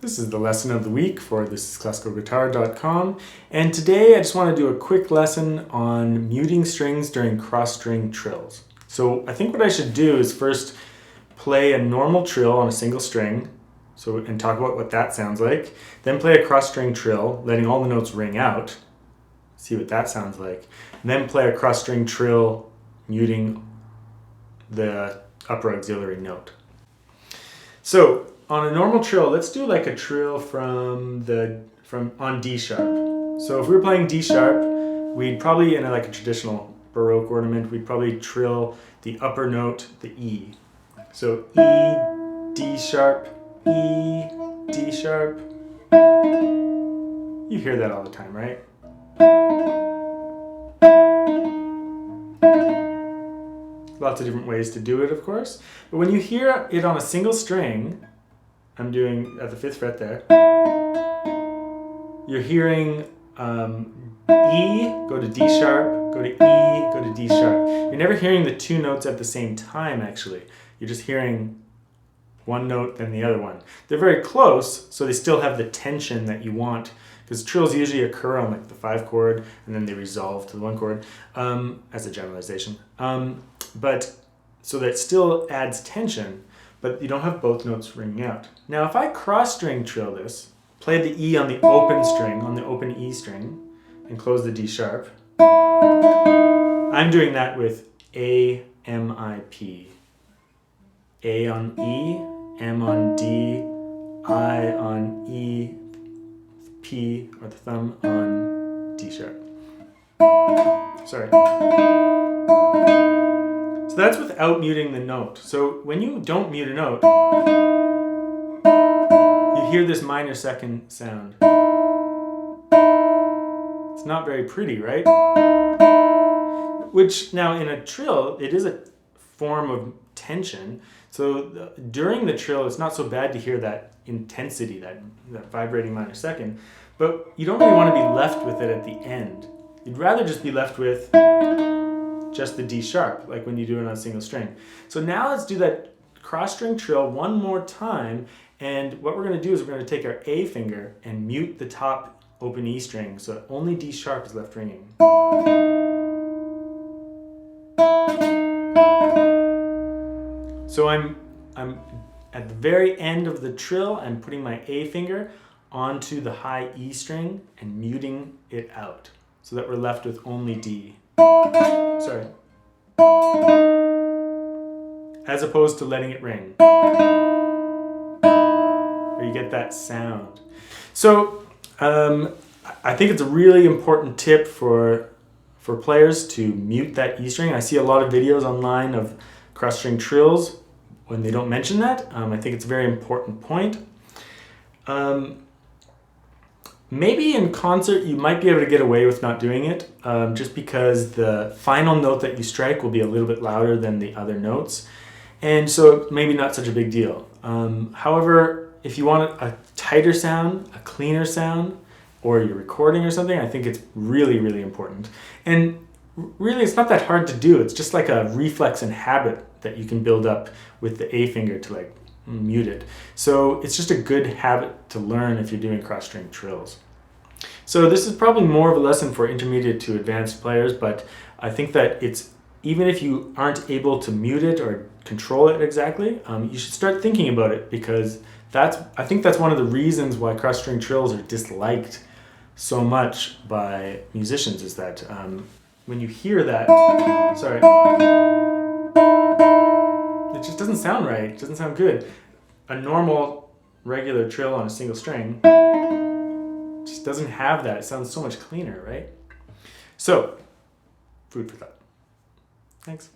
This is the lesson of the week for thisisclassicalguitar.com, and today I just want to do a quick lesson on muting strings during cross-string trills. So I think what I should do is first play a normal trill on a single string, and talk about what that sounds like. Then play a cross-string trill, letting all the notes ring out, see what that sounds like. And then play a cross-string trill muting the upper auxiliary note. So on a normal trill, let's do like a trill from on D sharp. So if we were playing D sharp, we'd probably, in like a traditional Baroque ornament, we'd probably trill the upper note, the E. So E, D sharp, E, D sharp. You hear that all the time, right? Lots of different ways to do it, of course. But when you hear it on a single string, I'm doing at the 5th fret there, you're hearing E, go to D sharp, go to E, go to D sharp. You're never hearing the two notes at the same time, actually. You're just hearing one note, then the other one. They're very close, so they still have the tension that you want, because trills usually occur on like the 5 chord, and then they resolve to the 1 chord, as a generalization. So that still adds tension, but you don't have both notes ringing out. Now if I cross-string trill this, play the E on the open string, on the open E string, and close the D sharp, I'm doing that with A, M, I, P. A on E, M on D, I on E, P, or the thumb, on D sharp. Sorry. So that's without muting the note. So when you don't mute a note, you hear this minor second sound. It's not very pretty, right? Which now in a trill, it is a form of tension. So during the trill, it's not so bad to hear that intensity, that vibrating minor second, but you don't really want to be left with it at the end. You'd rather just be left with just the D sharp, like when you do it on a single string. So now let's do that cross string trill one more time, and what we're going to do is we're going to take our A finger and mute the top open E string so that only D sharp is left ringing. So I'm at the very end of the trill, I'm putting my A finger onto the high E string and muting it out so that we're left with only D. Sorry. As opposed to letting it ring. Where you get that sound. So I think it's a really important tip for players to mute that E string. I see a lot of videos online of cross-string trills when they don't mention that. I think it's a very important point. Maybe in concert you might be able to get away with not doing it, just because the final note that you strike will be a little bit louder than the other notes, and so maybe not such a big deal. However, if you want a tighter sound, a cleaner sound, or you're recording or something, I think it's really, really important. And really, it's not that hard to do. It's just like a reflex and habit that you can build up with the A finger to like mute it. So it's just a good habit to learn if you're doing cross-string trills. So this is probably more of a lesson for intermediate to advanced players, but I think that even if you aren't able to mute it or control it exactly, you should start thinking about it, because I think that's one of the reasons why cross-string trills are disliked so much by musicians, is that when you hear that, it just doesn't sound right. It doesn't sound good. A normal, regular trill on a single string just doesn't have that. It sounds so much cleaner, right? So, food for thought. Thanks.